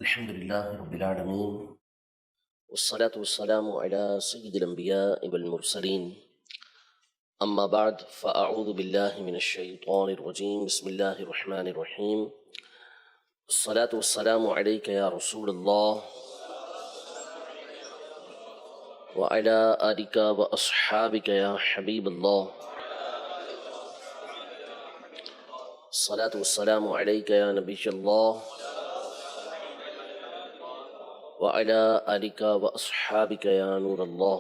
الحمد لله رب العالمين والصلاة والسلام على سيد الأنبياء والمرسلين أما بعد فأعوذ بالله من الشيطان الرجيم بسم الله الرحمن الرحيم الصلاة والسلام عليك يا رسول الله وعلى آلك وأصحابك يا حبيب الله الصلاة والسلام عليك يا نبي الله وعلى آلك وأصحابك يا نور الله.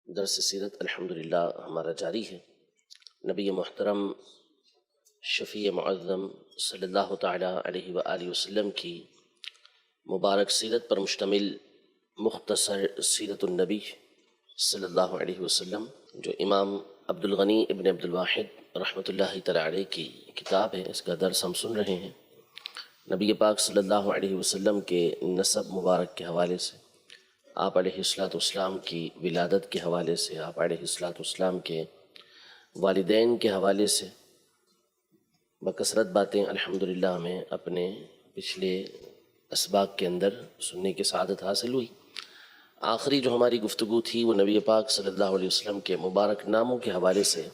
درس سیرت الحمدللہ ہمارا جاری ہے. نبی محترم شفیع معظم صلی اللہ تعالی علیہ وآلہ وسلم کی مبارک سیرت پر مشتمل مختصر سیرت النبی صلی اللہ علیہ وسلم جو امام عبد الغنی ابن عبد الواحد رحمۃ اللہ تعالی علیہ کی کتاب ہے، اس کا درس ہم سن رہے ہیں. نبی پاک صلی اللہ علیہ وسلم کے نسب مبارک کے حوالے سے، آپ علیہ السلام کی ولادت کے حوالے سے، آپ علیہ السلام کے والدین کے حوالے سے بکثرت باتیں الحمدللہ ہمیں اپنے پچھلے اسباق کے اندر سننے کی سعادت حاصل ہوئی. آخری جو ہماری گفتگو تھی وہ نبی پاک صلی اللہ علیہ وسلم کے مبارک ناموں کے حوالے سے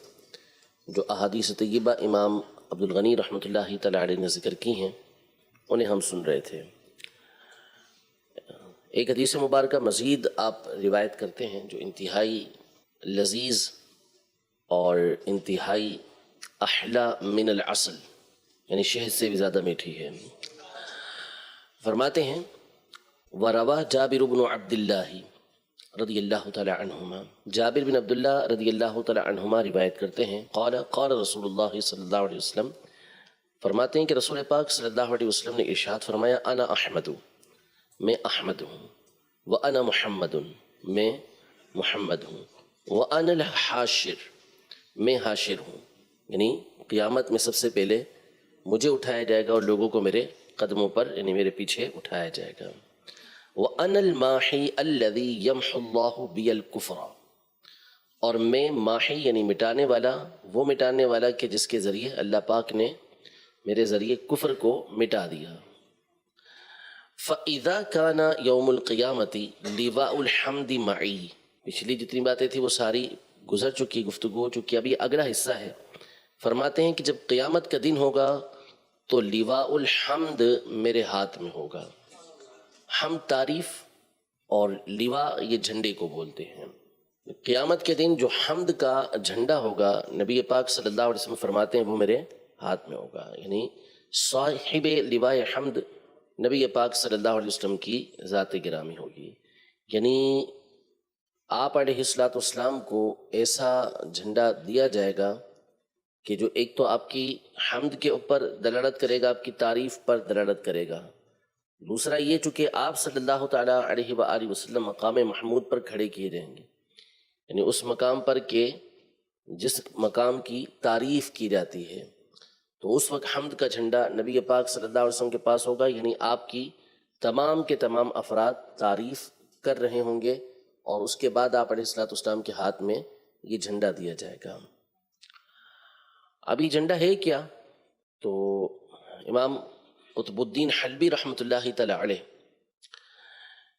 جو احادیث طیبہ امام عبد الغنی رحمۃ اللہ تعالی علیہ نے ذکر کی ہیں انہیں ہم سن رہے تھے. ایک حدیث مبارکہ مزید آپ روایت کرتے ہیں جو انتہائی لذیذ اور انتہائی احلا من العسل یعنی شہد سے بھی زیادہ میٹھی ہے. فرماتے ہیں وَرَوَى جابر بن عبد اللہ رضی اللہ تعالی عنہما، جابر بن عبداللہ رضی اللہ تعالی عنہما روایت کرتے ہیں قال قال رسول اللہ صلی اللہ علیہ وسلم، فرماتے ہیں کہ رسول پاک صلی اللہ علیہ وسلم نے ارشاد فرمایا انا احمد، میں احمد ہوں، وَأَنَا محمد، میں محمد ہوں، وَأَنَا الْحَاشِرُ، میں حاشر ہوں، یعنی قیامت میں سب سے پہلے مجھے اٹھایا جائے گا اور لوگوں کو میرے قدموں پر یعنی میرے پیچھے اٹھایا جائے گا. وَأَنَا الْمَاحِي الَّذِي يَمْحُ اللَّهُ بِيَ الْكُفْرَ، اور میں ماحی یعنی مٹانے والا، وہ مٹانے والا کہ جس کے ذریعے اللہ پاک نے میرے ذریعے کفر کو مٹا دیا. فَإِذَا كَانَ يَوْمُ الْقِيَامَةِ لِوَاءُ الْحَمْدِ مَعِي، پچھلی جتنی باتیں تھیں وہ ساری گزر چکی، گفتگو ہو چکی، ابھی اگلا حصہ ہے. فرماتے ہیں کہ جب قیامت کا دن ہوگا تو لواء الحمد میرے ہاتھ میں ہوگا. حمد تعریف اور لواء یہ جھنڈے کو بولتے ہیں. قیامت کے دن جو حمد کا جھنڈا ہوگا نبی پاک صلی اللہ علیہ وسلم فرماتے ہیں وہ میرے ہاتھ میں ہوگا، یعنی صاحب لواء حمد نبی پاک صلی اللہ علیہ وسلم کی ذات گرامی ہوگی. یعنی آپ علیہ السلام کو ایسا جھنڈا دیا جائے گا کہ جو ایک تو آپ کی حمد کے اوپر دلالت کرے گا، آپ کی تعریف پر دلالت کرے گا. دوسرا یہ چونکہ آپ صلی اللہ تعالیٰ علیہ وآلہ وسلم مقام محمود پر کھڑے کیے جائیں گے، یعنی اس مقام پر کہ جس مقام کی تعریف کی جاتی ہے، تو اس وقت حمد کا جھنڈا نبی پاک صلی اللہ علیہ وسلم کے پاس ہوگا، یعنی آپ کی تمام کے تمام افراد تعریف کر رہے ہوں گے اور اس کے بعد آپ علیہ السلام کے ہاتھ میں یہ جھنڈا دیا جائے گا. اب یہ جھنڈا ہے کیا؟ تو امام قطب الدین حلبی رحمۃ اللہ تعالی علیہ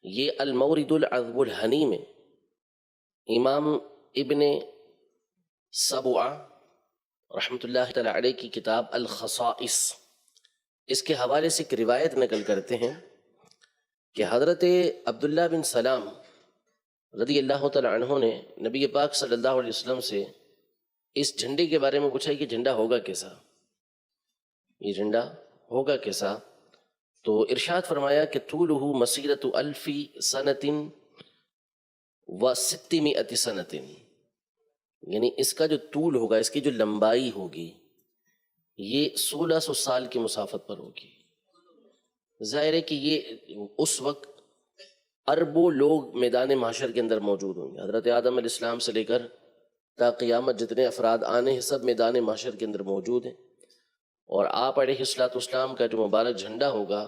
یہ المورد العذب الحنی میں امام ابن سبع رحمۃ اللہ تعالی علیہ کی کتاب الخصائص، اس کے حوالے سے ایک روایت نقل کرتے ہیں کہ حضرت عبداللہ بن سلام رضی اللہ تعالی عنہ نے نبی پاک صلی اللہ علیہ وسلم سے اس جھنڈے کے بارے میں پوچھا کہ جھنڈا ہوگا کیسا، یہ جھنڈا ہوگا کیسا؟ تو ارشاد فرمایا کہ طولہ مسیرۃ الف سنۃ و 600 سنۃ، یعنی اس کا جو طول ہوگا، اس کی جو لمبائی ہوگی یہ 1600 سال کی مسافت پر ہوگی. ظاہر ہے کہ یہ اس وقت اربوں لوگ میدان محشر کے اندر موجود ہوں گے. حضرت آدم علیہ السلام سے لے کر تا قیامت جتنے افراد آنے ہیں سب میدان محشر کے اندر موجود ہیں، اور آپ علیہ السلام کا جو مبارک جھنڈا ہوگا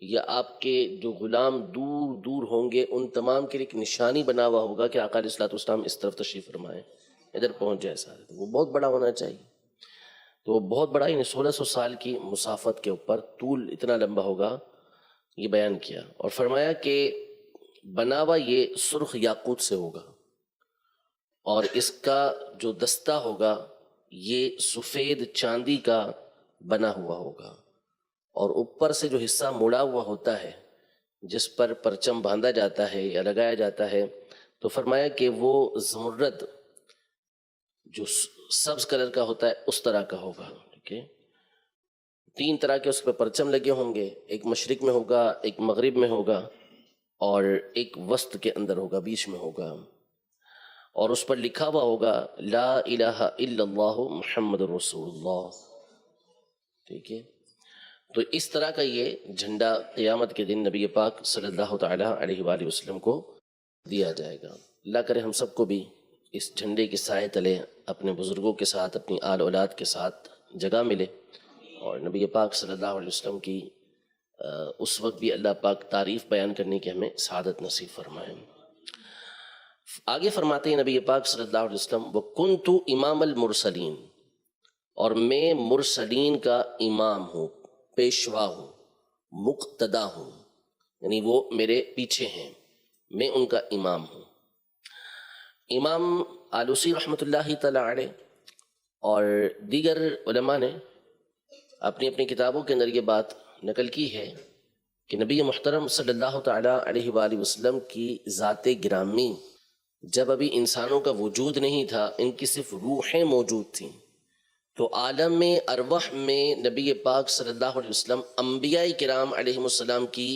یا آپ کے جو غلام دور دور ہوں گے ان تمام کے لیے ایک نشانی بنا ہوا ہوگا کہ آقا علیہ السلام اس طرف تشریف فرمائیں، ادھر پہنچ جائے سارے. وہ بہت بڑا ہونا چاہیے. تو وہ بہت بڑا، یعنی 1600 سال کی مسافت کے اوپر طول اتنا لمبا ہوگا، یہ بیان کیا. اور فرمایا کہ بنا ہوا یہ سرخ یاقوت سے ہوگا، اور اس کا جو دستہ ہوگا یہ سفید چاندی کا بنا ہوا ہوگا، اور اوپر سے جو حصہ مڑا ہوا ہوتا ہے جس پر پرچم باندھا جاتا ہے یا لگایا جاتا ہے، تو فرمایا کہ وہ زمرد جو سبز کلر کا ہوتا ہے اس طرح کا ہوگا. ٹھیک ہے، 3 طرح کے اس پہ پرچم لگے ہوں گے، ایک مشرق میں ہوگا، ایک مغرب میں ہوگا، اور ایک وسط کے اندر ہوگا، بیچ میں ہوگا، اور اس پر لکھا ہوا ہوگا لا الہ الا اللہ محمد رسول اللہ. ٹھیک ہے، تو اس طرح کا یہ جھنڈا قیامت کے دن نبی پاک صلی اللہ تعالی علیہ وآلہ وسلم کو دیا جائے گا. اللہ کرے ہم سب کو بھی اس جھنڈے کے سائے تلے اپنے بزرگوں کے ساتھ، اپنی آل اولاد کے ساتھ جگہ ملے، اور نبی پاک صلی اللہ علیہ وسلم کی اس وقت بھی اللہ پاک تعریف بیان کرنے کی ہمیں سعادت نصیب فرمائے. آگے فرماتے ہیں نبی پاک صلی اللہ علیہ وسلم وَكُنْتُ امام المرسلین، اور میں مرسلین کا امام ہوں، پیشوا ہوں، مقتدا ہوں، یعنی وہ میرے پیچھے ہیں، میں ان کا امام ہوں. امام آلوسی رحمۃ اللہ تعالی علیہ اور دیگر علماء نے اپنی اپنی کتابوں کے اندر یہ بات نقل کی ہے کہ نبی محترم صلی اللہ تعالی علیہ وآلہ وسلم کی ذات گرامی جب ابھی انسانوں کا وجود نہیں تھا، ان کی صرف روحیں موجود تھیں، تو عالم ارواح میں نبی پاک صلی اللہ علیہ وسلم انبیاء کرام علیہم السلام کی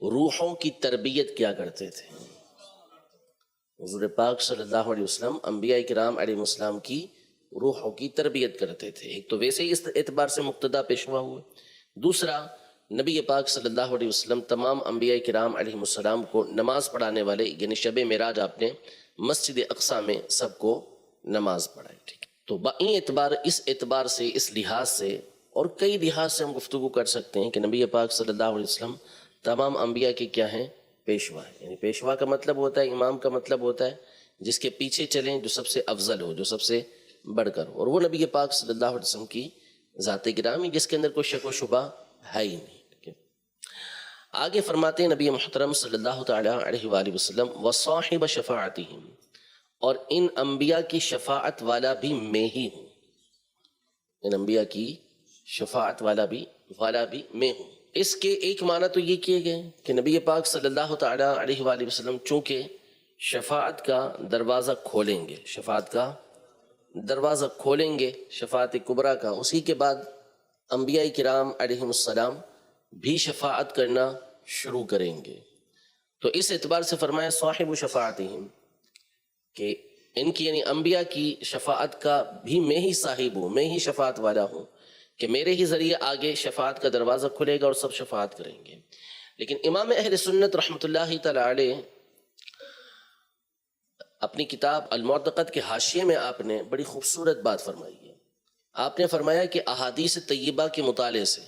روحوں کی تربیت کیا کرتے تھے. حضور پاک صلی اللہ علیہ وسلم انبیاء کرام علیہ السلام کی روحوں کی تربیت کرتے تھے. ایک تو ویسے ہی اس اعتبار سے مقتدا پیشوا ہوئے، دوسرا نبی پاک صلی اللہ علیہ وسلم تمام انبیاء کرام علیہ السلام کو نماز پڑھانے والے، یعنی شب معراج آپ نے مسجد اقصیٰ میں سب کو نماز پڑھائی. ٹھیک، تو بائی اعتبار، اس اعتبار سے، اس لحاظ سے اور کئی لحاظ سے ہم گفتگو کر سکتے ہیں کہ نبی پاک صلی اللہ علیہ وسلم تمام انبیاء کے کیا ہیں؟ پیشوا ہے. یعنی پیشوا کا مطلب ہوتا ہے، امام کا مطلب ہوتا ہے جس کے پیچھے چلیں، جو سب سے افضل ہو، جو سب سے بڑھ کر ہو، اور وہ نبی پاک صلی اللہ علیہ وسلم کی ذات گرامی جس کے اندر کوئی شک و شبہ ہے ہی نہیں. آگے فرماتے ہیں نبی محترم صلی اللہ تعالی علیہ وآلہ وسلم وصاحب شفاعتہم، اور ان انبیاء کی شفاعت والا بھی میں ہی ہوں. ان انبیاء کی شفاعت والا بھی میں ہوں. اس کے ایک معنی تو یہ کیے گئے کہ نبی پاک صلی اللہ تعالی علیہ وآلہ وسلم چونکہ شفاعت کا دروازہ کھولیں گے، شفاعت کا دروازہ کھولیں گے، شفاعت کبریٰ کا، اسی کے بعد انبیاء کرام علیہم السلام بھی شفاعت کرنا شروع کریں گے. تو اس اعتبار سے فرمایا صاحب شفاعتہم کہ ان کی، یعنی انبیاء کی شفاعت کا بھی میں ہی صاحب ہوں، میں ہی شفاعت والا ہوں، کہ میرے ہی ذریعے آگے شفاعت کا دروازہ کھلے گا اور سب شفاعت کریں گے. لیکن امام اہل سنت رحمۃ اللہ تعالی علیہ اپنی کتاب المعتقد کے حاشیے میں آپ نے بڑی خوبصورت بات فرمائی ہے. آپ نے فرمایا کہ احادیث طیبہ کے مطالعے سے،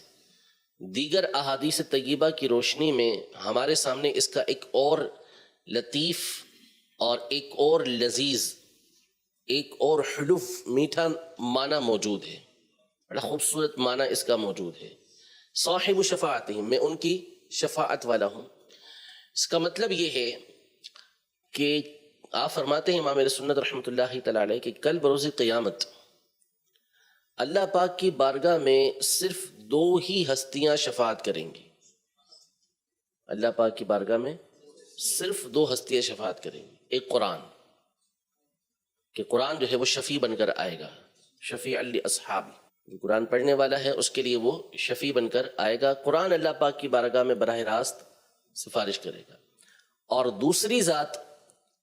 دیگر احادیث طیبہ کی روشنی میں ہمارے سامنے اس کا ایک اور لطیف اور ایک اور لذیذ، ایک اور حلف، میٹھا معنی موجود ہے، بڑا خوبصورت معنی اس کا موجود ہے. صاحب شفاعتہم، میں ان کی شفاعت والا ہوں. اس کا مطلب یہ ہے کہ آپ فرماتے ہیں امام سنت رحمۃ اللہ تعالی علیہ کہ کل بروز قیامت اللہ پاک کی بارگاہ میں صرف 2 ہی ہستیاں شفاعت کریں گی. اللہ پاک کی بارگاہ میں صرف 2 ہستیاں شفاعت کریں گی. ایک قرآن، کہ قرآن جو ہے وہ شفیع بن کر آئے گا، شفیع لاصحاب، جو قرآن پڑھنے والا ہے اس کے لیے وہ شفیع بن کر آئے گا. قرآن اللہ پاک کی بارگاہ میں براہ راست سفارش کرے گا. اور دوسری ذات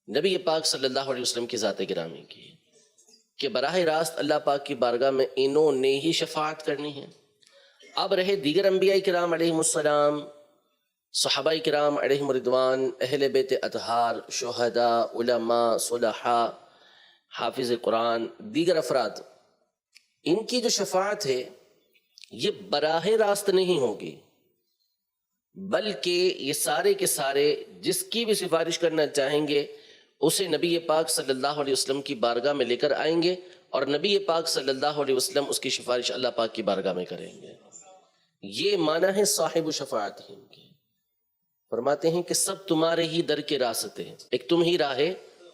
نبی پاک صلی اللہ علیہ وسلم کی ذات گرامی کی ہے کہ براہ راست اللہ پاک کی بارگاہ میں انہوں نے ہی شفاعت کرنی ہے. اب رہے دیگر انبیاء کرام علیہم السلام، صحابہ کرام علیہم رضوان، اہل بیت اطہار، شہداء، علماء، صلحاء، حافظ قرآن، دیگر افراد، ان کی جو شفاعت ہے یہ براہ راست نہیں ہوگی، بلکہ یہ سارے کے سارے جس کی بھی سفارش کرنا چاہیں گے اسے نبی پاک صلی اللہ علیہ وسلم کی بارگاہ میں لے کر آئیں گے، اور نبی پاک صلی اللہ علیہ وسلم اس کی سفارش اللہ پاک کی بارگاہ میں کریں گے۔ یہ معنی ہے صاحب شفاعتہم کی۔ فرماتے ہیں کہ سب تمہارے ہی در کے راستے ہیں، ایک تم ہی راہ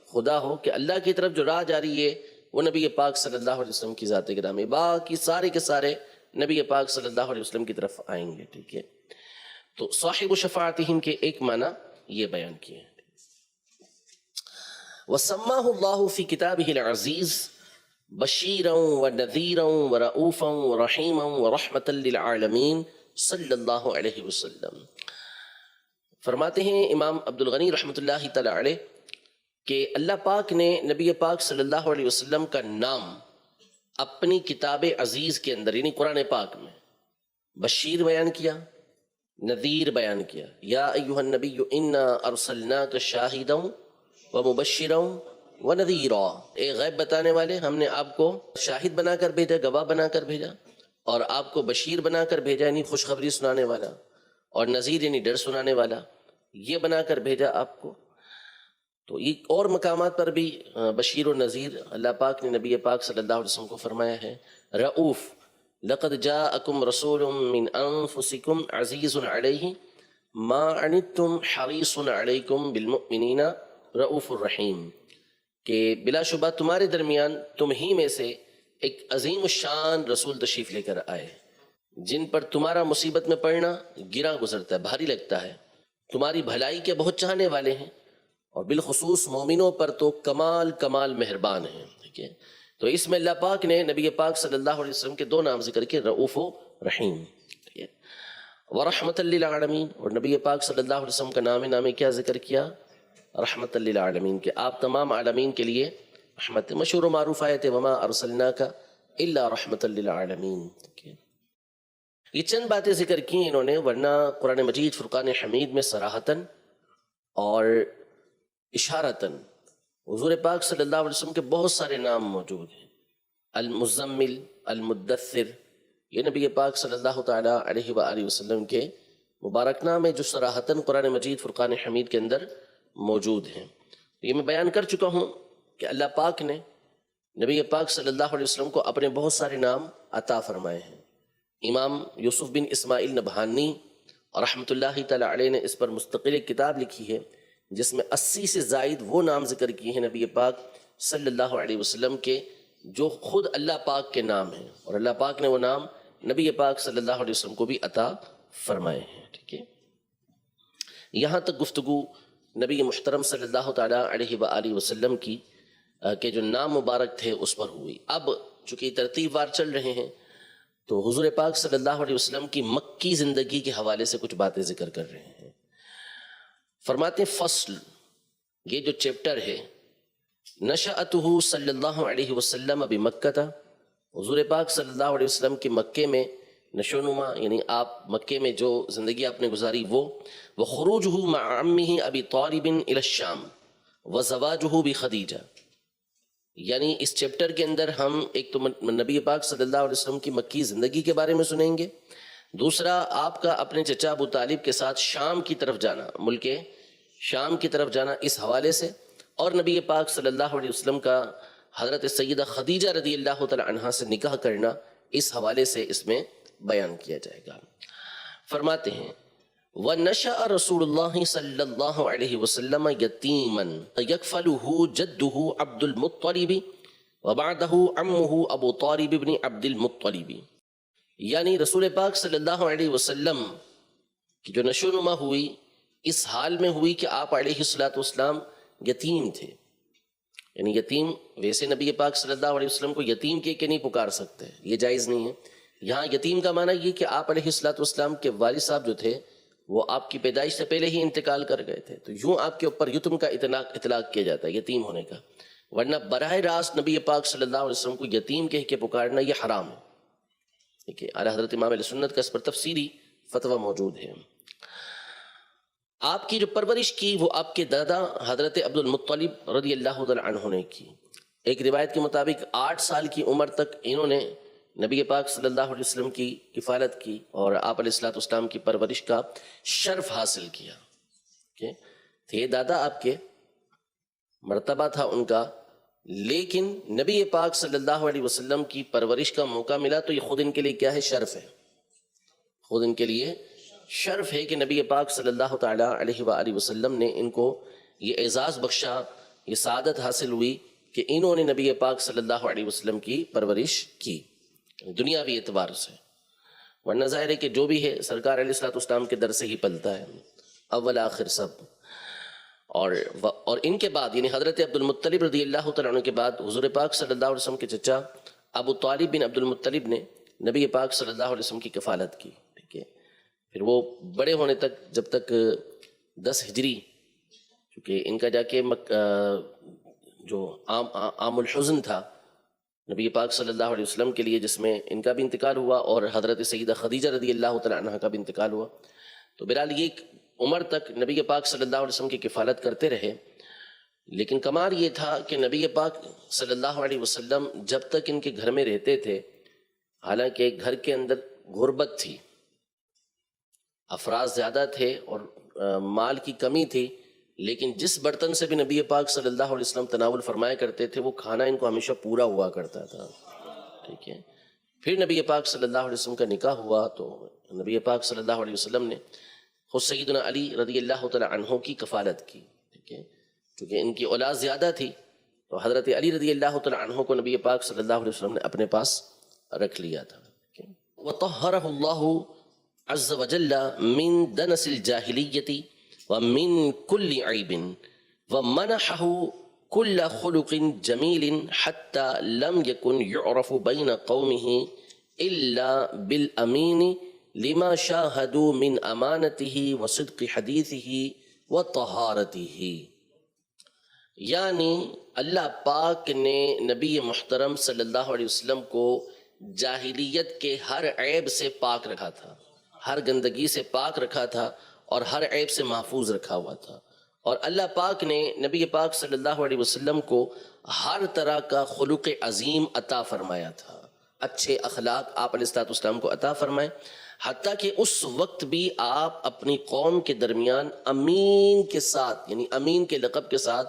خدا ہو کہ اللہ کی طرف جو راہ جاری ہے وہ نبی پاک صلی اللہ علیہ وسلم کی ذات گرامی، باقی سارے کے سارے نبی پاک صلی اللہ علیہ وسلم کی طرف آئیں گے، ٹھیک ہے۔ تو صاحب شفاعتہم کے ایک معنی یہ بیان کیے ہیں۔ وَسَمَّاهُ اللَّهُ فِي كِتَابِهِ الْعَزِيزِ بَشِيرًا وَنَذِيرًا وَرَؤُوفًا وَرَحِيمًا وَرَحْمَةً لِّلْعَالَمِينَ صلی اللہ علیہ وسلم۔ فرماتے ہیں امام عبد الغنی رحمۃ اللہ تعالی علیہ کہ اللہ پاک نے نبی پاک صلی اللہ علیہ وسلم کا نام اپنی کتاب عزیز کے اندر یعنی قرآن پاک میں بشیر بیان کیا، نذیر بیان کیا، یا ایہا النبی انا ارسلناک شاہدا ومبشرا ونذیرا، اے غیب بتانے والے ہم نے آپ کو شاہد بنا کر بھیجا، گواہ بنا کر بھیجا، اور آپ کو بشیر بنا کر بھیجا یعنی خوشخبری سنانے والا، اور نذیر یعنی ڈر سنانے والا، یہ بنا کر بھیجا آپ کو۔ تو یہ اور مقامات پر بھی بشیر و نذیر اللہ پاک نے نبی پاک صلی اللہ علیہ وسلم کو فرمایا ہے۔ رؤوف، لقد جاءکم رسول من انفسکم عزیز علیہ ما عنتم حریص علیکم بالمؤمنین رؤوف الرحیم، کہ بلا شبہ تمہارے درمیان تم ہی میں سے ایک عظیم الشان رسول تشریف لے کر آئے جن پر تمہارا مصیبت میں پڑنا گراں گزرتا ہے، بھاری لگتا ہے، تمہاری بھلائی کے بہت چاہنے والے ہیں، اور بالخصوص مومنوں پر تو کمال کمال مہربان ہیں، ٹھیک ہے۔ تو اس میں اللہ پاک نے نبی پاک صلی اللہ علیہ وسلم کے دو نام ذکر کیے، رؤوف و رحیم، ٹھیک ہے۔ ورحمۃ للعالمین، اور نبی پاک صلی اللہ علیہ وسلم کا نام کیا ذکر کیا؟ رحمۃ للعالمین، کہ آپ تمام عالمین کے لیے رحمت، مشہور و معروف آیت وما ارسلناک الا رحمۃ للعالمین، ٹھیک ہے۔ یہ چند باتیں ذکر کی انہوں نے، ورنہ قرآن مجید فرقان حمید میں صراحتاً اور اشارتاً حضور پاک صلی اللہ علیہ وسلم کے بہت سارے نام موجود ہیں۔ المزمل، المدثر، یہ نبی پاک صلی اللہ تعالیٰ علیہ وآلہ وسلم کے مبارک نام ہے جو صراحتاً قرآن مجید فرقان حمید کے اندر موجود ہیں۔ یہ میں بیان کر چکا ہوں کہ اللہ پاک نے نبی پاک صلی اللہ علیہ وسلم کو اپنے بہت سارے نام عطا فرمائے ہیں۔ امام یوسف بن اسماعیل نبہانی رحمۃ اللہ تعالیٰ علیہ نے اس پر مستقل ایک کتاب لکھی ہے جس میں 80 سے زائد وہ نام ذکر کیے ہیں نبی پاک صلی اللہ علیہ وسلم کے جو خود اللہ پاک کے نام ہیں، اور اللہ پاک نے وہ نام نبی پاک صلی اللہ علیہ وسلم کو بھی عطا فرمائے ہیں، ٹھیک ہے۔ یہاں تک گفتگو نبی محترم صلی اللہ تعالیٰ علیہ وآلہ وسلم کی کہ جو نام مبارک تھے اس پر ہوئی۔ اب چونکہ ترتیب وار چل رہے ہیں تو حضور پاک صلی اللہ علیہ وسلم کی مکی زندگی کے حوالے سے کچھ باتیں ذکر کر رہے ہیں۔ فرماتے ہیں فصل، یہ جو چیپٹر ہے، نشأتہ صلی اللہ علیہ وسلم بمکہ، حضور پاک صلی اللہ علیہ وسلم کی مکے میں نشو و نما یعنی آپ مکے میں جو زندگی آپ نے گزاری وہ، وخروجہ مع عمہ ابی طالب الی الشام وزواجہ بخدیجہ، یعنی اس چیپٹر کے اندر ہم ایک تو نبی پاک صلی اللہ علیہ وسلم کی مکی زندگی کے بارے میں سنیں گے، دوسرا آپ کا اپنے چچا ابو طالب کے ساتھ شام کی طرف جانا، ملک شام کی طرف جانا اس حوالے سے، اور نبی پاک صلی اللہ علیہ وسلم کا حضرت سیدہ خدیجہ رضی اللہ تعالی عنہا سے نکاح کرنا اس حوالے سے اس میں بیان کیا جائے گا۔ فرماتے ہیں وَنَشَأَ رسول اللہ صلی اللہ علیہ وسلم یتیماً یکفلہ جدہ عبد المطلب وبعدہ عمہ ابو طالب بن عبد المطلب، یعنی رسول پاک صلی اللہ علیہ وسلم کی جو نشو و نما ہوئی اس حال میں ہوئی کہ آپ علیہ السلام یتیم تھے، یعنی یتیم ویسے نبی پاک صلی اللہ علیہ وسلم کو یتیم کے نہیں پکار سکتے، یہ جائز نہیں ہے۔ یہاں یتیم کا معنی یہ کہ آپ علیہ السلام کے والد صاحب جو تھے وہ آپ کی پیدائش سے پہلے ہی انتقال کر گئے تھے، تو یوں آپ کے اوپر یتم کا اطلاق کیا جاتا ہے، یتیم ہونے کا، ورنہ براہ راست نبی پاک صلی اللہ علیہ وسلم کو یتیم کہہ کے پکارنا یہ حرام ہے، ٹھیک ہے۔ اعلیٰ حضرت امام علیہ سنت کا اس پر تفصیلی فتویٰ موجود ہے۔ آپ کی جو پرورش کی وہ آپ کے دادا حضرت عبد المطلب رضی اللہ تعالی عنہ نے کی۔ ایک روایت کے مطابق 8 سال کی عمر تک انہوں نے نبی پاک صلی اللہ علیہ وسلم کی کفالت کی اور آپ علیہ السلام کی پرورش کا شرف حاصل کیا، تھے دادا آپ کے، مرتبہ تھا ان کا لیکن نبی پاک صلی اللہ علیہ وسلم کی پرورش کا موقع ملا تو یہ خود ان کے لیے کیا ہے؟ شرف ہے. خود ان کے لیے شرف ہے کہ نبی پاک صلی اللہ تعالی علیہ وآلہ وسلم نے ان کو یہ اعزاز بخشا، یہ سعادت حاصل ہوئی کہ انہوں نے نبی پاک صلی اللہ علیہ وسلم کی پرورش کی دنیاوی اعتبار سے. ورنہ ظاہر ہے کہ جو بھی ہے سرکار علیہ الصلوۃ والسلام کے در سے ہی پلتا ہے، اول آخر سب. اور ان کے بعد یعنی حضرت عبد المطلب رضی اللہ تعالیٰ عنہ کے بعد حضور پاک صلی اللہ علیہ وسلم کے چچا ابو طالب بن عبد المطلب نے نبی پاک صلی اللہ علیہ وسلم کی کفالت کی. ٹھیک ہے، پھر وہ بڑے ہونے تک، جب تک 10 ہجری، چونکہ ان کا جا کے جو عام الحزن تھا نبی پاک صلی اللہ علیہ وسلم کے لیے، جس میں ان کا بھی انتقال ہوا اور حضرت سیدہ خدیجہ رضی اللہ تعالیٰ عنہ کا بھی انتقال ہوا، تو بہرحال یہ ایک عمر تک نبی پاک صلی اللہ علیہ وسلم کی کفالت کرتے رہے. لیکن کمال یہ تھا کہ نبی پاک صلی اللہ علیہ وسلم جب تک ان کے گھر میں رہتے تھے، حالانکہ گھر کے اندر غربت تھی، افراد زیادہ تھے اور مال کی کمی تھی، لیکن جس برتن سے بھی نبی پاک صلی اللہ علیہ وسلم تناول فرمایا کرتے تھے وہ کھانا ان کو ہمیشہ پورا ہوا کرتا تھا. ٹھیک ہے، پھر نبی پاک صلی اللہ علیہ وسلم کا نکاح ہوا تو نبی پاک صلی اللہ علیہ وسلم نے خود سیدنا علی رضی اللہ تعالیٰ عنہ کی کفالت کی. ٹھیک ہے، کیونکہ ان کی اولاد زیادہ تھی تو حضرت علی رضی اللہ تعالیٰ عنہ کو نبی پاک صلی اللہ علیہ وسلم نے اپنے پاس رکھ لیا تھا. وَطَهَّرَهُ اللَّهُ عَزَّ وَجَلَّ مِن دَنَسِ الْجَاهِلِيَّةِ وَمِن كُلِّ عَيْبٍ وَمَنَحَهُ كُلَّ خُلُقٍ جَمِيلٍ حَتَّى لَمْ يَكُنْ يُعْرَفُ بَيْنَ قَوْمِهِ إِلَّا بِالْأَمِينِ لما شاہدوا من امانته وصدق حدیثه وطہارته. یعنی اللہ پاک نے نبی محترم صلی اللہ علیہ وسلم کو جاہلیت کے ہر عیب سے پاک رکھا تھا، ہر گندگی سے پاک رکھا تھا اور ہر عیب سے محفوظ رکھا ہوا تھا. اور اللہ پاک نے نبی پاک صلی اللہ علیہ وسلم کو ہر طرح کا خلق عظیم عطا فرمایا تھا، اچھے اخلاق آپ علیہ الصلوۃ والسلام کو عطا فرمائے. حتیٰ کہ اس وقت بھی آپ اپنی قوم کے درمیان امین کے ساتھ، یعنی امین کے لقب کے ساتھ،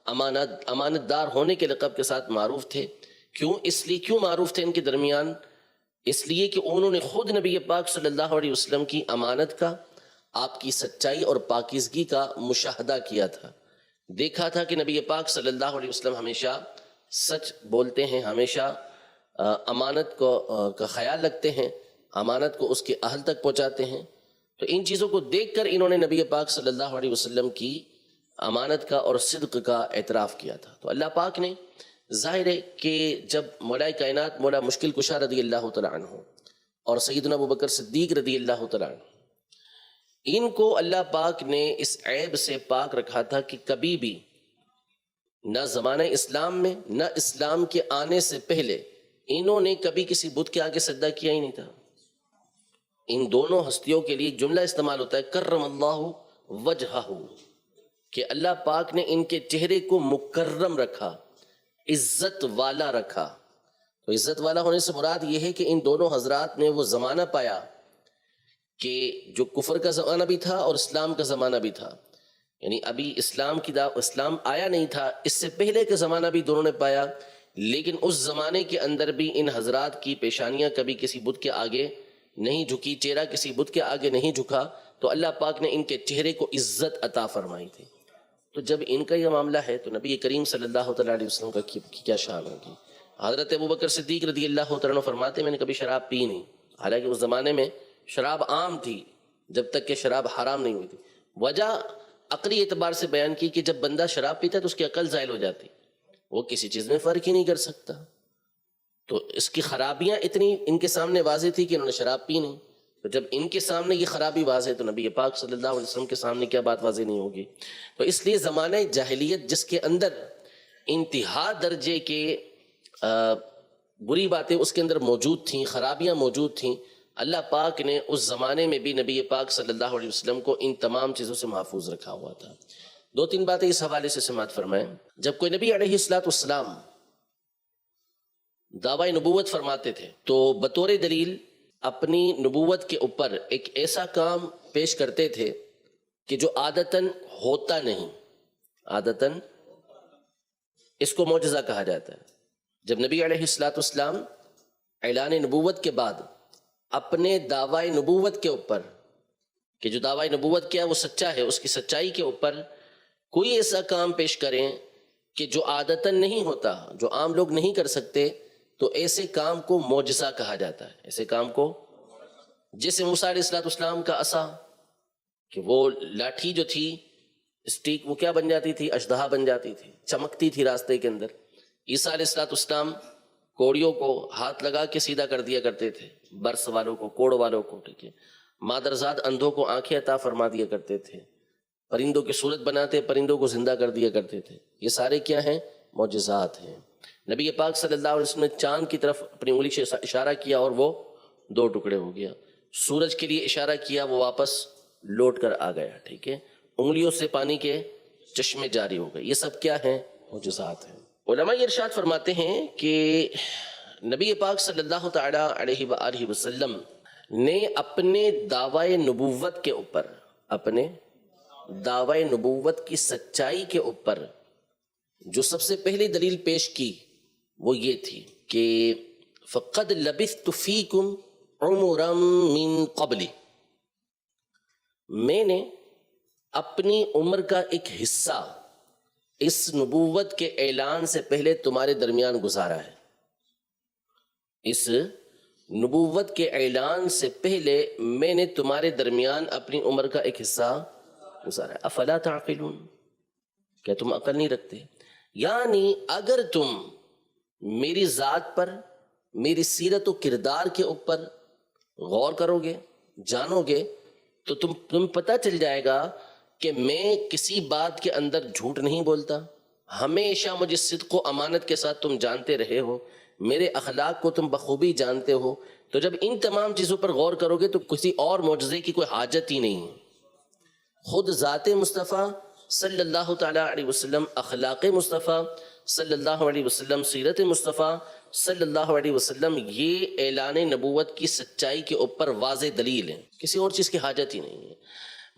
امانت دار ہونے کے لقب کے ساتھ معروف تھے. کیوں معروف تھے ان کے درمیان؟ اس لیے کہ انہوں نے خود نبی پاک صلی اللہ علیہ وسلم کی امانت کا، آپ کی سچائی اور پاکیزگی کا مشاہدہ کیا تھا. دیکھا تھا کہ نبی پاک صلی اللہ علیہ وسلم ہمیشہ سچ بولتے ہیں، ہمیشہ امانت کا خیال رکھتے ہیں، امانت کو اس کے اہل تک پہنچاتے ہیں. تو ان چیزوں کو دیکھ کر انہوں نے نبی پاک صلی اللہ علیہ وسلم کی امانت کا اور صدق کا اعتراف کیا تھا. تو اللہ پاک نے ظاہر ہے کہ جب مولا کائنات مولا مشکل کشا رضی اللہ تعالیٰ عنہ اور سیدنا ابوبکر صدیق رضی اللہ تعالیٰ عنہ، ان کو اللہ پاک نے اس عیب سے پاک رکھا تھا کہ کبھی بھی نہ زمانہ اسلام میں نہ اسلام کے آنے سے پہلے انہوں نے کبھی کسی بت کے آگے سجدہ کیا ہی نہیں تھا. ان دونوں ہستیوں کے لیے جملہ استعمال ہوتا ہے کرم اللہ وجہہ، کہ اللہ پاک نے ان کے چہرے کو مکرم رکھا، عزت والا رکھا. تو عزت والا ہونے سے مراد یہ ہے کہ ان دونوں حضرات نے وہ زمانہ پایا کہ جو کفر کا زمانہ بھی تھا اور اسلام کا زمانہ بھی تھا. یعنی ابھی اسلام آیا نہیں تھا، اس سے پہلے کا زمانہ بھی دونوں نے پایا، لیکن اس زمانے کے اندر بھی ان حضرات کی پیشانیاں کبھی کسی بت کے آگے نہیں جھکی، چہرہ کسی بت کے آگے نہیں جھکا. تو اللہ پاک نے ان کے چہرے کو عزت عطا فرمائی تھی. تو جب ان کا یہ معاملہ ہے تو نبی کریم صلی اللہ تعالیٰ علیہ وسلم کا کیا شان ہوگی. حضرت ابوبکر صدیق رضی اللہ تعالیٰ عنہ فرماتے میں نے کبھی شراب پی نہیں، حالانکہ اس زمانے میں شراب عام تھی جب تک کہ شراب حرام نہیں ہوئی تھی. وجہ عقلی اعتبار سے بیان کی کہ جب بندہ شراب پیتا ہے تو اس کی عقل زائل ہو جاتی، وہ کسی چیز میں فرق ہی نہیں کر سکتا. تو اس کی خرابیاں اتنی ان کے سامنے واضح تھی کہ انہوں نے شراب پی نہیں. تو جب ان کے سامنے یہ خرابی واضح ہے تو نبی پاک صلی اللہ علیہ وسلم کے سامنے کیا بات واضح نہیں ہوگی. تو اس لیے زمانہ جاہلیت جس کے اندر انتہا درجے کے بری باتیں اس کے اندر موجود تھیں، خرابیاں موجود تھیں، اللہ پاک نے اس زمانے میں بھی نبی پاک صلی اللہ علیہ وسلم کو ان تمام چیزوں سے محفوظ رکھا ہوا تھا. 2-3 باتیں اس حوالے سے سماعت فرمائیں. جب کوئی نبی علیہ السلام دعوی نبوت فرماتے تھے تو بطور دلیل اپنی نبوت کے اوپر ایک ایسا کام پیش کرتے تھے کہ جو عادتاً ہوتا نہیں. عادتاً اس کو معجزہ کہا جاتا ہے۔ جب نبی علیہ الصلوۃ والسلام اعلان نبوت کے بعد اپنے دعوی نبوت کے اوپر، کہ جو دعوی نبوت کیا ہے وہ سچا ہے، اس کی سچائی کے اوپر کوئی ایسا کام پیش کریں کہ جو عادتاً نہیں ہوتا، جو عام لوگ نہیں کر سکتے، تو ایسے کام کو معجزہ کہا جاتا ہے۔ ایسے کام کو، جیسے موسیٰ علیہ السلام کا عصا، کہ وہ لاٹھی جو تھی اسٹیک، وہ کیا بن جاتی تھی؟ اژدہا بن جاتی تھی، چمکتی تھی راستے کے اندر۔ عیسیٰ علیہ السلام کوڑیوں کو ہاتھ لگا کے سیدھا کر دیا کرتے تھے، برس والوں کو، کوڑ والوں کو، ٹھیک ہے۔ مادرزاد اندھوں کو آنکھیں عطا فرما دیا کرتے تھے، پرندوں کی صورت بناتے پرندوں کو زندہ کر دیا کرتے تھے۔ یہ سارے کیا ہیں؟ معجزات ہیں۔ نبی پاک صلی اللہ علیہ وسلم نے چاند کی طرف اپنی انگلی سے اشارہ کیا اور وہ 2 ٹکڑے ہو گیا۔ سورج کے لیے اشارہ کیا، وہ واپس لوٹ کر آ گیا، ٹھیک ہے۔ انگلیوں سے پانی کے چشمے جاری ہو گئے۔ یہ سب کیا ہیں؟ معجزات ہیں۔ علماء یہ ارشاد فرماتے ہیں کہ نبی پاک صلی اللہ تعالی علیہ وآلہ وسلم نے اپنے دعوی نبوت کے اوپر، اپنے دعوی نبوت کی سچائی کے اوپر جو سب سے پہلی دلیل پیش کی وہ یہ تھی کہ فَقَدْ لَبِثْتُ فِيكُمْ عُمُرًا مِّن قَبْلِ، میں نے اپنی عمر کا ایک حصہ اس نبوت کے اعلان سے پہلے تمہارے درمیان گزارا ہے۔ اس نبوت کے اعلان سے پہلے میں نے تمہارے درمیان اپنی عمر کا ایک حصہ گزارا ہے۔ افلا تعقلون، کیا تم عقل نہیں رکھتے؟ یعنی اگر تم میری ذات پر، میری سیرت و کردار کے اوپر غور کرو گے، جانو گے، تو تم پتہ چل جائے گا کہ میں کسی بات کے اندر جھوٹ نہیں بولتا، ہمیشہ مجھے صدق و امانت کے ساتھ تم جانتے رہے ہو، میرے اخلاق کو تم بخوبی جانتے ہو۔ تو جب ان تمام چیزوں پر غور کرو گے تو کسی اور معجزے کی کوئی حاجت ہی نہیں ہے۔ خود ذات مصطفیٰ صلی اللہ تعالیٰ علیہ وسلم، اخلاق مصطفیٰ صلی اللہ علیہ وسلم، سیرت مصطفیٰ صلی اللہ علیہ وسلم، یہ اعلان نبوت کی سچائی کے اوپر واضح دلیل ہے، کسی اور چیز کی حاجت ہی نہیں ہے۔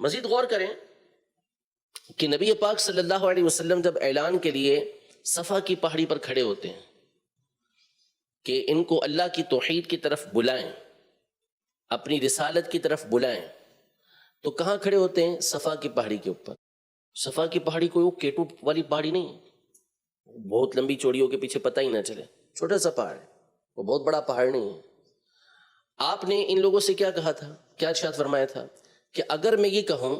مزید غور کریں کہ نبی پاک صلی اللہ علیہ وسلم جب اعلان کے لیے صفا کی پہاڑی پر کھڑے ہوتے ہیں کہ ان کو اللہ کی توحید کی طرف بلائیں، اپنی رسالت کی طرف بلائیں، تو کہاں کھڑے ہوتے ہیں؟ صفا کی پہاڑی کے اوپر۔ صفا کی پہاڑی کوئی وہ کیٹو والی پہاڑی نہیں ہے، بہت لمبی چوڑیوں کے پیچھے پتہ ہی نہ چلے، چھوٹا سا پہاڑ ہے، وہ بہت بڑا پہاڑ نہیں ہے۔ آپ نے ان لوگوں سے کیا کہا تھا، کیا ارشاد فرمایا تھا کہ اگر میں یہ کہوں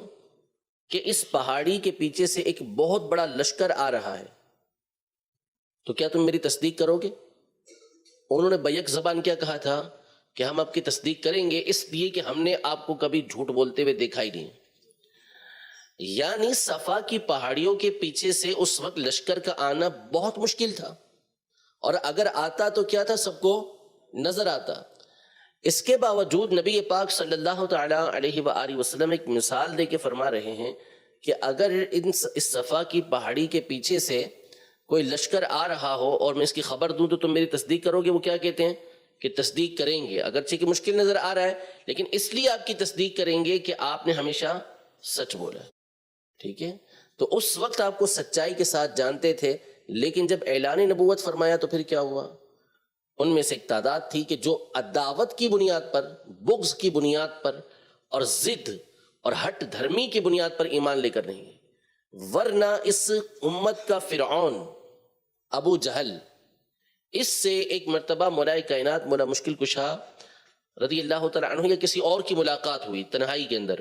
کہ اس پہاڑی کے پیچھے سے ایک بہت بڑا لشکر آ رہا ہے تو کیا تم میری تصدیق کرو گے؟ انہوں نے بیک زبان کیا کہا تھا کہ ہم آپ کی تصدیق کریں گے، اس لیے کہ ہم نے آپ کو کبھی جھوٹ بولتے ہوئے دیکھا ہی نہیں۔ یعنی صفا کی پہاڑیوں کے پیچھے سے اس وقت لشکر کا آنا بہت مشکل تھا، اور اگر آتا تو کیا تھا؟ سب کو نظر آتا۔ اس کے باوجود نبی پاک صلی اللہ تعالیٰ علیہ وآلہ وسلم ایک مثال دے کے فرما رہے ہیں کہ اگر اس صفا کی پہاڑی کے پیچھے سے کوئی لشکر آ رہا ہو اور میں اس کی خبر دوں تو تم میری تصدیق کرو گے؟ وہ کیا کہتے ہیں کہ تصدیق کریں گے، اگرچہ کہ مشکل نظر آ رہا ہے لیکن اس لیے آپ کی تصدیق کریں گے کہ آپ نے ہمیشہ سچ بولا، ٹھیک ہے۔ تو اس وقت آپ کو سچائی کے ساتھ جانتے تھے، لیکن جب اعلان نبوت فرمایا تو پھر کیا ہوا؟ ان میں سے ایک تعداد تھی کہ جو عداوت کی بنیاد پر، بغض کی بنیاد پر اور ضد اور ہٹ دھرمی کی بنیاد پر ایمان لے کر نہیں ہے، ورنہ اس امت کا فرعون ابو جہل، اس سے ایک مرتبہ مولا کائنات مولا مشکل کشا رضی اللہ تعالیٰ عنہ یا کسی اور کی ملاقات ہوئی تنہائی کے اندر،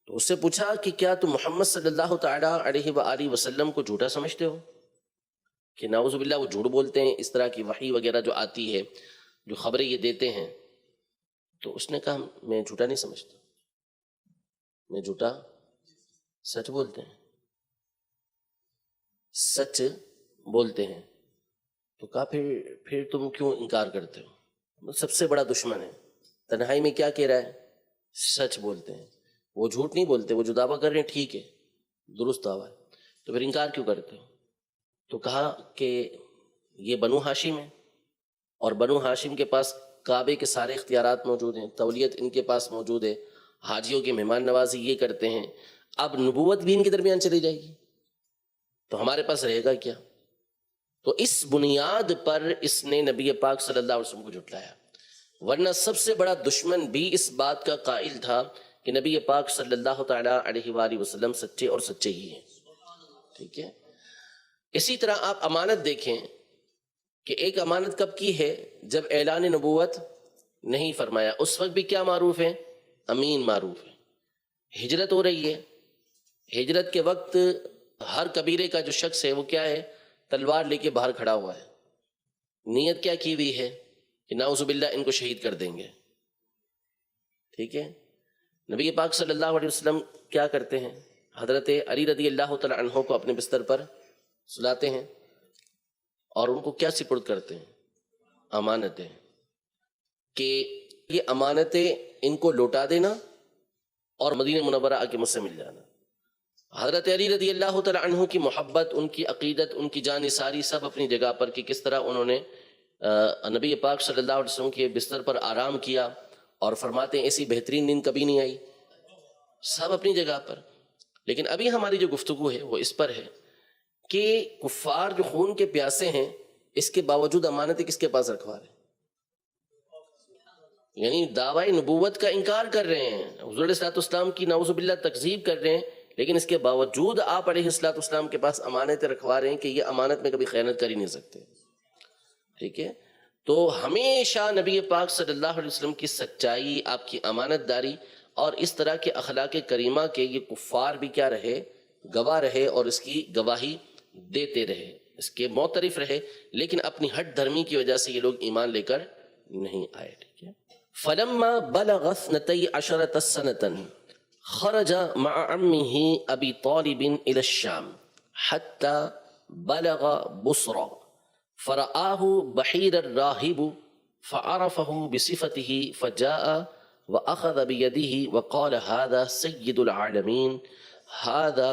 تو اس سے پوچھا کہ کیا تم محمد صلی اللہ تعالیٰ علیہ وآلہ وسلم کو جھوٹا سمجھتے ہو؟ کہ نعوذ باللہ وہ جھوٹ بولتے ہیں، اس طرح کی وحی وغیرہ جو آتی ہے، جو خبریں یہ دیتے ہیں۔ تو اس نے کہا میں جھوٹا نہیں سمجھتا، میں جھوٹا سچ بولتے ہیں، سچ بولتے ہیں۔ تو کہا پھر تم کیوں انکار کرتے ہو؟ سب سے بڑا دشمن ہے، تنہائی میں کیا کہہ رہا ہے؟ سچ بولتے ہیں، وہ جھوٹ نہیں بولتے، وہ جو دعویٰ کر رہے ہیں ٹھیک ہے، درست دعویٰ ہے، تو پھر انکار کیوں کرتے ہو؟ تو کہا کہ یہ بنو ہاشم ہے، اور بنو ہاشم کے پاس کعبے کے سارے اختیارات موجود ہیں، تولیت ان کے پاس موجود ہے، حاجیوں کی مہمان نوازی یہ کرتے ہیں، اب نبوت بھی ان کے درمیان چلی جائے گی، تو ہمارے پاس رہے گا کیا؟ تو اس بنیاد پر اس نے نبی پاک صلی اللہ علیہ وسلم کو جھٹلایا، ورنہ سب سے بڑا دشمن بھی اس بات کا قائل تھا کہ نبی پاک صلی اللہ تعالیٰ علیہ وآلہ وسلم سچے اور سچے ہی ہیں. ٹھیک ہے. اسی طرح آپ امانت دیکھیں کہ ایک امانت کب کی ہے؟ جب اعلان نبوت نہیں فرمایا، اس وقت بھی کیا معروف ہے؟ امین معروف ہے. ہجرت ہو رہی ہے، ہجرت کے وقت ہر قبیلے کا جو شخص ہے وہ کیا ہے؟ تلوار لے کے باہر کھڑا ہوا ہے. نیت کیا کی ہوئی ہے؟ کہ نعوذ باللہ ان کو شہید کر دیں گے. ٹھیک ہے. نبی پاک صلی اللہ علیہ وسلم کیا کرتے ہیں؟ حضرت علی رضی اللہ تعالی عنہ کو اپنے بستر پر سلاتے ہیں اور ان کو کیا سپرد کرتے ہیں؟ امانتیں، کہ یہ امانتیں ان کو لوٹا دینا اور مدینہ منورہ آ کے مجھ سے مل جانا. حضرت علی رضی اللہ تعالی عنہ کی محبت، ان کی عقیدت، ان کی جان ساری سب اپنی جگہ پر، کہ کس طرح انہوں نے نبی پاک صلی اللہ علیہ وسلم کے بستر پر آرام کیا، اور فرماتے ہیں ایسی بہترین نیند کبھی نہیں آئی. سب اپنی جگہ پر. لیکن ابھی ہماری جو گفتگو ہے وہ اس پر ہے کہ کفار جو خون کے پیاسے ہیں، اس کے باوجود امانتیں کس کے پاس رکھوا رہے ہیں؟ یعنی دعوی نبوت کا انکار کر رہے ہیں، حضور علیہ الصلوۃ والسلام کی نعوذ باللہ تکذیب کر رہے ہیں، لیکن اس کے باوجود آپ علیہ الصلوۃ والسلام کے پاس امانتیں رکھوا رہے ہیں کہ یہ امانت میں کبھی خیانت کر ہی نہیں سکتے. ٹھیک ہے. تو ہمیشہ نبی پاک صلی اللہ علیہ وسلم کی سچائی، آپ کی امانت داری اور اس طرح کے اخلاق کریمہ کے یہ کفار بھی کیا رہے؟ گواہ رہے، اور اس کی گواہی دیتے رہے، اس کے معترف رہے، لیکن اپنی ہٹ دھرمی کی وجہ سے یہ لوگ ایمان لے کر نہیں آئے. ٹھیک ہے. فلما بلغ 12 سنة خرج مع عمه ابی طالب الى الشام حتى بلغ بصرى فرآه بحير الراهب فعرفه بصفته فجاء وأخذ بيده وقال هذا سيد العالمين، هذا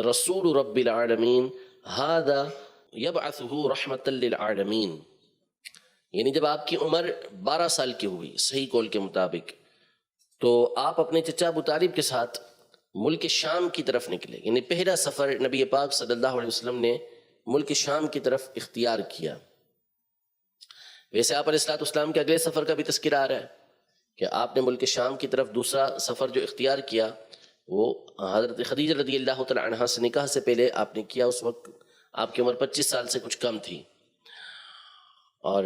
رسول رب العالمین، هذا يبعثه رحمة للعالمین. یعنی جب آپ کی عمر 12 سال کی ہوئی صحیح قول کے مطابق، تو آپ اپنے چچا ابو طالب کے ساتھ ملک شام کی طرف نکلے. یعنی پہلا سفر نبی پاک صلی اللہ علیہ وسلم نے ملک شام کی طرف اختیار کیا. ویسے آپ علیہ الصلوۃ والسلام کے اگلے سفر کا بھی تذکرہ آ رہا ہے کہ آپ نے ملک شام کی طرف دوسرا سفر جو اختیار کیا وہ حضرت خدیجہ رضی اللہ تعالی عنہا سے نکاح سے پہلے آپ نے کیا. اس وقت آپ کی عمر 25 سال سے کچھ کم تھی. اور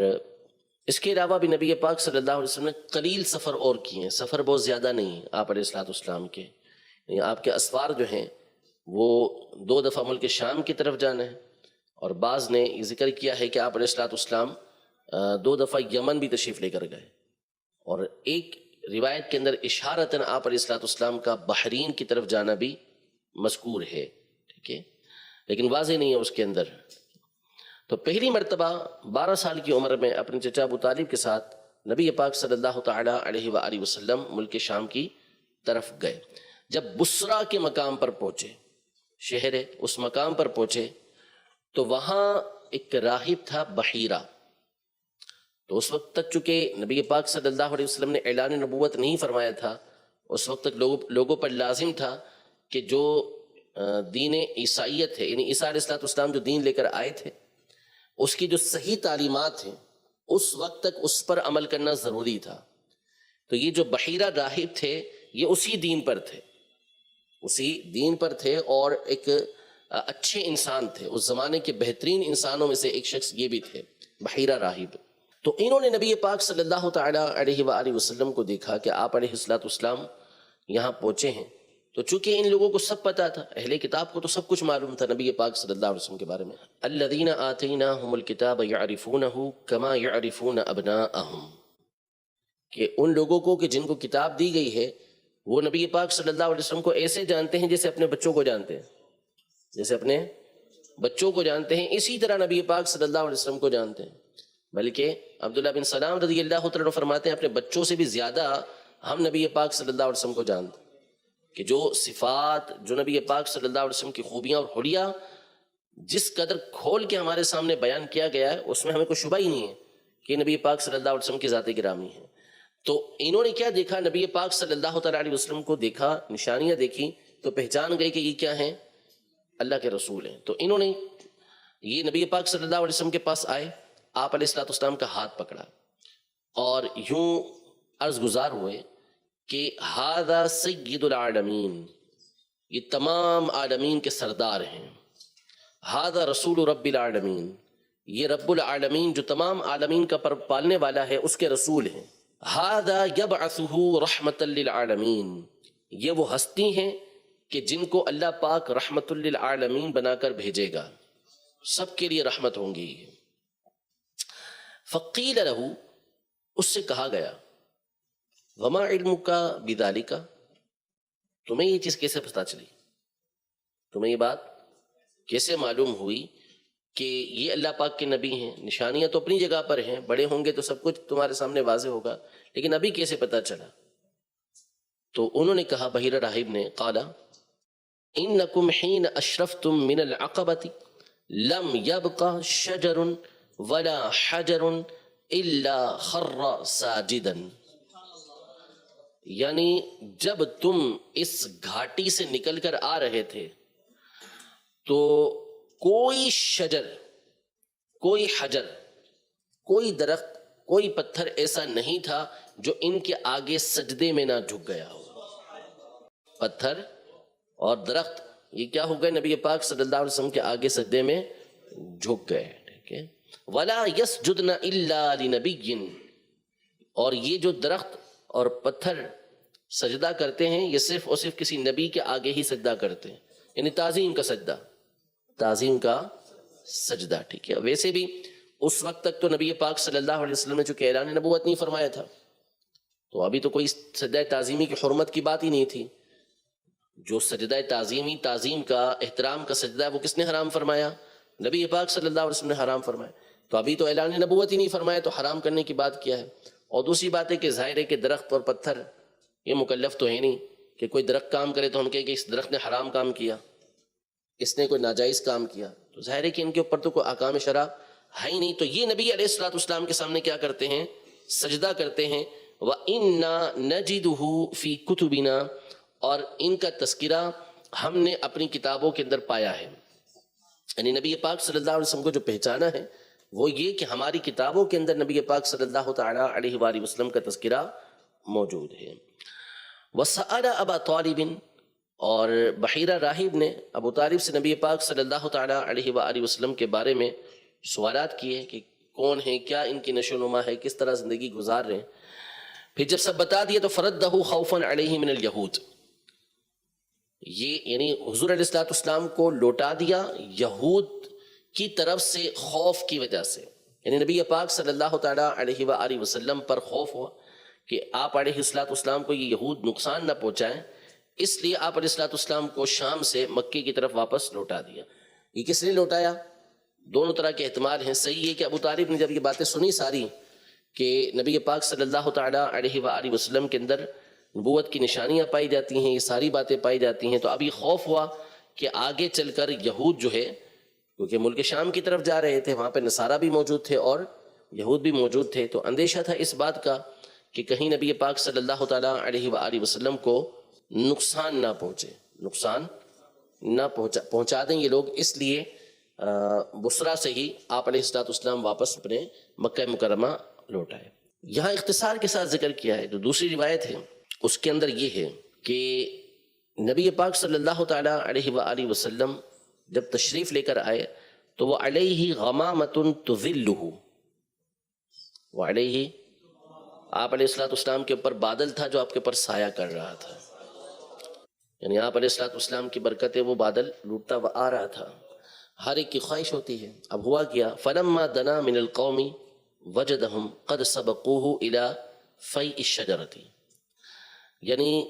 اس کے علاوہ بھی نبی پاک صلی اللہ علیہ وسلم نے قلیل سفر اور کیے ہیں، سفر بہت زیادہ نہیں ہیں آپ علیہ الصلوۃ والسلام کے. یعنی آپ کے اسفار جو ہیں وہ 2 دفعہ ملک شام کی طرف جانا ہے، اور بعض نے یہ ذکر کیا ہے کہ آپ علیہ الصلوۃ والسلام 2 دفعہ یمن بھی تشریف لے کر گئے، اور ایک روایت کے اندر اشارتاً آپ علیہ الصلوۃ والسلام کا بحرین کی طرف جانا بھی مذکور ہے. ٹھیک ہے. لیکن واضح نہیں ہے اس کے اندر. تو پہلی مرتبہ 12 سال کی عمر میں اپنے چچا ابو طالب کے ساتھ نبی پاک صلی اللہ تعالی علیہ وآلہ وسلم ملک شام کی طرف گئے. جب بصرہ کے مقام پر پہنچے، شہر ہے، اس مقام پر پہنچے، تو وہاں ایک راہب تھا بحیرہ. تو اس وقت تک چونکہ نبی پاک صلی اللہ علیہ وسلم نے اعلان نبوت نہیں فرمایا تھا، اس وقت تک لوگوں پر لازم تھا کہ جو دین عیسائیت ہے، یعنی عیسیٰ علیہ السلام جو دین لے کر آئے تھے، اس کی جو صحیح تعلیمات ہیں اس وقت تک اس پر عمل کرنا ضروری تھا. تو یہ جو بحیرہ راہب تھے یہ اسی دین پر تھے اور ایک اچھے انسان تھے. اس زمانے کے بہترین انسانوں میں سے ایک شخص یہ بھی تھے، بحیرہ راہب. تو انہوں نے نبی پاک صلی اللہ تعالی علیہ وآلہ وسلم کو دیکھا کہ آپ علیہ الصلوۃ والسلام یہاں پہنچے ہیں. تو چونکہ ان لوگوں کو سب پتا تھا، اہل کتاب کو تو سب کچھ معلوم تھا نبی پاک صلی اللہ علیہ وسلم کے بارے میں. الذین آتیناہم الکتاب یعرفونہ کما یعرفون ابناءہم، کہ ان لوگوں کو کہ جن کو کتاب دی گئی ہے وہ نبی پاک صلی اللہ علیہ وسلم کو ایسے جانتے ہیں جیسے اپنے بچوں کو جانتے ہیں، جیسے اپنے بچوں کو جانتے ہیں، اسی طرح نبی پاک صلی اللہ علیہ وسلم کو جانتے ہیں. بلکہ عبداللہ بن سلام رضی اللہ تعالیٰ فرماتے ہیں اپنے بچوں سے بھی زیادہ ہم نبی پاک صلی اللہ علیہ وسلم کو جانتے ہیں، کہ جو صفات، جو نبی پاک صلی اللہ علیہ وسلم کی خوبیاں اور حلیہ جس قدر کھول کے ہمارے سامنے بیان کیا گیا ہے، اس میں ہمیں کوئی شبہ ہی نہیں ہے کہ نبی پاک صلی اللہ علیہ وسلم کی ذات گرامی ہے. تو انہوں نے کیا دیکھا؟ نبی پاک صلی اللہ تعالیٰ علیہ وسلم کو دیکھا، نشانیاں دیکھی، تو پہچان گئے کہ یہ کیا ہیں؟ اللہ کے رسول ہیں. تو انہوں نے یہ نبی پاک صلی اللہ علیہ وسلم کے پاس آئے, آپ علیہ الصلوۃ والسلام کا ہاتھ پکڑا اور یوں عرض گزار ہوئے کہ ھذا سید العالمین, یہ تمام عالمین کے سردار ہیں. ھذا رسول رب العالمین, یہ رب العالمین جو تمام عالمین کا پالنے والا ہے اس کے رسول ہیں. ھذا یبعثہ رحمۃ للعالمین, یہ وہ ہستی ہیں کہ جن کو اللہ پاک رحمت للعالمین بنا کر بھیجے گا, سب کے لیے رحمت ہوں گی. فقیل لہ, اس سے کہا گیا, وما علمک بذالک, تمہیں یہ چیز کیسے پتہ چلی, تمہیں یہ بات کیسے معلوم ہوئی کہ یہ اللہ پاک کے نبی ہیں؟ نشانیاں تو اپنی جگہ پر ہیں, بڑے ہوں گے تو سب کچھ تمہارے سامنے واضح ہوگا, لیکن ابھی کیسے پتہ چلا؟ تو انہوں نے کہا, بحیرہ راہب نے, قال انکم حین اشرفتم من العقبۃ لم یبق شجر ولا حجر الا خر ساجدا, یعنی جب تم اس گھاٹی سے نکل کر آ رہے تھے تو کوئی شجر, کوئی حجر, کوئی درخت, کوئی پتھر ایسا نہیں تھا جو ان کے آگے سجدے میں نہ جھک گیا ہو. پتھر اور درخت یہ کیا ہو گئے؟ نبی پاک صلی اللہ علیہ وسلم کے آگے سجدے میں جھک گئے. ٹھیک ہے. ولا یسجدن الا لنبی, اور یہ جو درخت اور پتھر سجدہ کرتے ہیں یہ صرف اور صرف کسی نبی کے آگے ہی سجدہ کرتے ہیں, یعنی تعظیم کا سجدہ, تعظیم کا سجدہ. ٹھیک ہے. ویسے بھی اس وقت تک تو نبی پاک صلی اللہ علیہ وسلم نے چونکہ اعلان نبوت نہیں فرمایا تھا, تو ابھی تو کوئی سجدہ تعظیمی کی حرمت کی بات ہی نہیں تھی. جو سجدہ تعظیمی, تعظیم کا, احترام کا سجدہ ہے, وہ کس نے حرام فرمایا؟ نبی پاک صلی اللہ علیہ وسلم نے حرام فرمایا. تو ابھی تو اعلان نبوت ہی نہیں فرمایا, تو حرام کرنے کی بات کیا ہے؟ اور دوسری بات ہے کہ ظاہر ہے کہ درخت اور پتھر یہ مکلف تو ہے نہیں کہ کوئی درخت کام کرے تو ہم کہیں کہ اس درخت نے حرام کام کیا, اس نے کوئی ناجائز کام کیا, تو ظاہر ہے کہ ان کے اوپر تو کوئی احکام شرع ہے ہی نہیں. تو یہ نبی علیہ الصلوۃ والسلام کے سامنے کیا کرتے ہیں؟ سجدہ کرتے ہیں. وَإِنَّا نَجِدُهُ فِي كُتُبِنَا, اور ان کا تذکرہ ہم نے اپنی کتابوں کے اندر پایا ہے. یعنی نبی پاک صلی اللہ علیہ وسلم کو جو پہچانا ہے وہ یہ کہ ہماری کتابوں کے اندر نبی پاک صلی اللہ تعالی علیہ وآلہ وسلم کا تذکرہ موجود ہے. وَسَأَلَ أَبَا طَالِبٍ, اور بحیرہ راہب نے ابو طالب سے نبی پاک صلی اللہ تعالی علیہ وآلہ وسلم کے بارے میں سوالات کیے کہ کون ہیں, کیا ان کی نشو و نما ہے, کس طرح زندگی گزار رہے ہیں. پھر جب سب بتا دیا تو فَرَدَّهُ خَوْفًا عَلَيْهِ مِنَ الْيَهُودِ, یہ یعنی حضور علیہ الصلوۃ والسلام کو لوٹا دیا یہود کی طرف سے خوف کی وجہ سے. یعنی نبی پاک صلی اللہ تعالی علیہ وآلہ وسلم پر خوف ہوا کہ آپ علیہ الصلوۃ والسلام کو یہ یہود نقصان نہ پہنچائیں, اس لیے آپ علیہ الصلوۃ والسلام کو شام سے مکے کی طرف واپس لوٹا دیا. یہ کس نے لوٹایا؟ دونوں طرح کے احتمال ہیں. صحیح ہے کہ ابو طالب نے جب یہ باتیں سنی ساری کہ نبی پاک صلی اللہ تعالی علیہ وآلہ وسلم کے اندر نبوت کی نشانیاں پائی جاتی ہیں, یہ ساری باتیں پائی جاتی ہیں, تو ابھی خوف ہوا کہ آگے چل کر یہود جو ہے, کیونکہ ملک شام کی طرف جا رہے تھے, وہاں پہ نصارہ بھی موجود تھے اور یہود بھی موجود تھے, تو اندیشہ تھا اس بات کا کہ کہیں نبی پاک صلی اللہ تعالی علیہ وآلہ وسلم کو نقصان نہ پہنچے, نقصان نہ پہنچا دیں یہ لوگ. اس لیے بصرہ سے ہی آپ علیہ الصلوۃ والسلام واپس اپنے مکہ مکرمہ لوٹ آئے. یہاں اختصار کے ساتھ ذکر کیا ہے. جو دوسری روایت ہے اس کے اندر یہ ہے کہ نبی پاک صلی اللہ تعالی علیہ وآلہ وسلم جب تشریف لے کر آئے تو وہ علیہ غمامۃ تظلہ, وہ علیہ, آپ علیہ الصلوۃ والسلام کے اوپر بادل تھا جو آپ کے اوپر سایہ کر رہا تھا. یعنی آپ علیہ الصلوۃ والسلام کی برکتیں وہ بادل لوٹتا ہوا آ رہا تھا. ہر ایک کی خواہش ہوتی ہے. اب ہوا کیا, فلما دنا من القوم وجدہم قد سبقوہ الی فیء الشجرۃ, یعنی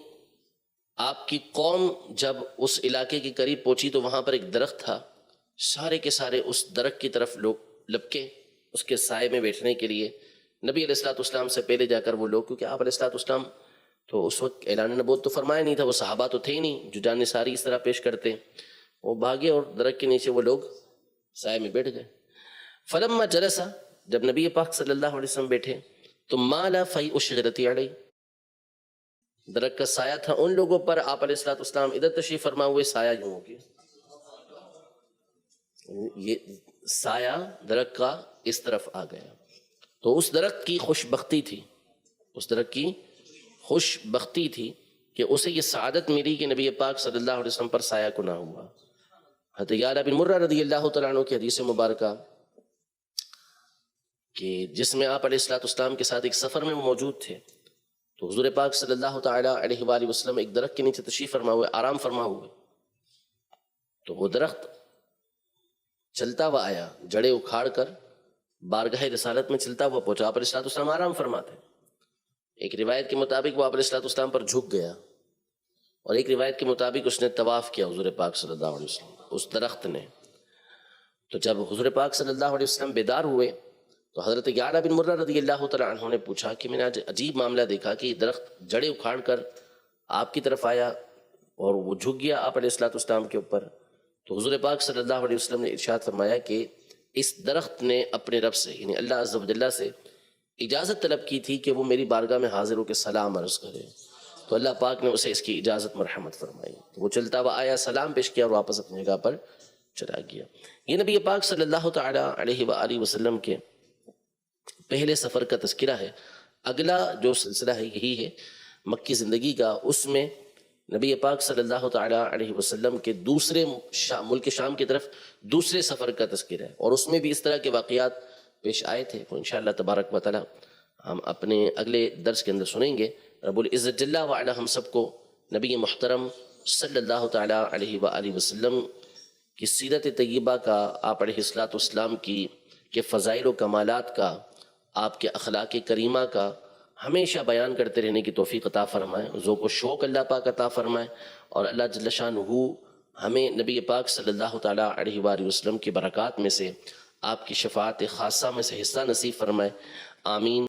آپ کی قوم جب اس علاقے کے قریب پہنچی تو وہاں پر ایک درخت تھا, سارے کے سارے اس درخت کی طرف لوگ لپکے اس کے سائے میں بیٹھنے کے لیے. نبی علیہ الصلوۃ والسلام سے پہلے جا کر وہ لوگ, کیونکہ آپ علیہ الصلوۃ والسلام تو اس وقت اعلان نبوت تو فرمایا نہیں تھا, وہ صحابہ تو تھے ہی نہیں جو جان نثاری اس طرح پیش کرتے, وہ بھاگے اور درخت کے نیچے وہ لوگ سائے میں بیٹھ گئے. فلما جلس, جب نبی پاک صلی اللہ علیہ وسلم بیٹھے تو مالا فیء الشجرۃ علیہ, درخت کا سایہ تھا ان لوگوں پر, آپ علیہ الصلوۃ والسلام ادھر تشریف فرما ہوئے, سایہ یوں ہو گیا. یہ سایہ درخت کا اس طرف آ گیا. تو اس درخت کی خوش بختی تھی، اس درخت کی خوش بختی تھی کہ اسے یہ سعادت ملی کہ نبی پاک صلی اللہ علیہ وسلم پر سایہ کنہ ہوا. حضرت یعلا بن مرہ رضی اللہ تعالیٰ عنہ کی حدیث مبارکہ کہ جس میں آپ علیہ السلام کے ساتھ ایک سفر میں وہ موجود تھے، تو حضور پاک صلی اللہ تعالیٰ علیہ وآلہ وسلم ایک درخت کے نیچے تشریف فرما ہوئے، آرام فرما ہوئے. تو وہ درخت چلتا ہوا آیا، جڑیں اکھاڑ کر بارگاہ رسالت میں چلتا ہوا پہنچا. آپ علیہ السلام آرام فرماتے. ایک روایت کے مطابق وہ آپ علیہ السلام پر جھک گیا، اور ایک روایت کے مطابق اس نے طواف کیا حضور پاک صلی اللہ علیہ وسلم اس درخت نے. تو جب حضور پاک صلی اللہ علیہ وسلم بیدار ہوئے تو حضرت یعلا بن مرہ رضی اللہ تعالیٰ عنہ نے پوچھا کہ میں نے آج عجیب معاملہ دیکھا کہ یہ درخت جڑیں اکھاڑ کر آپ کی طرف آیا اور وہ جھک گیا آپ علیہ السلام کے اوپر. تو حضور پاک صلی اللہ علیہ وسلم نے ارشاد فرمایا کہ اس درخت نے اپنے رب سے یعنی اللہ عز و جل سے اجازت طلب کی تھی کہ وہ میری بارگاہ میں حاضر ہو کے سلام عرض کرے. تو اللہ پاک نے اسے اس کی اجازت مرحمت فرمائی. تو وہ چلتا ہوا آیا، سلام پیش کیا اور واپس اپنی جگہ پر چلا گیا. یہ نبی پاک صلی اللہ تعالیٰ علیہ وآلہ وسلم کے پہلے سفر کا تذکرہ ہے. اگلا جو سلسلہ ہے یہی ہے مکی زندگی کا. اس میں نبی پاک صلی اللہ تعالیٰ علیہ وسلم کے دوسرے ملک شام کی طرف دوسرے سفر کا تذکرہ ہے، اور اس میں بھی اس طرح کے واقعات پیش آئے تھے. وہ انشاءاللہ تبارک و تعالیٰ ہم اپنے اگلے درس کے اندر سنیں گے. رب العزت جل وعلا ہم سب کو نبی محترم صلی اللہ تعالیٰ علیہ وآلہ وسلم کی سیرت طیبہ کا، آپ علیہ السلام کی کے فضائل و کمالات کا، آپ کے اخلاق کریمہ کا ہمیشہ بیان کرتے رہنے کی توفیق عطا فرمائے. ذوق و شوق اللہ پاک عطا فرمائے، اور اللہ جل شانہ ہمیں نبی پاک صلی اللہ تعالیٰ علیہ وآلہ وسلم کی برکات میں سے، آپ کی شفاعت خاصہ میں سے حصہ نصیب فرمائے. آمین.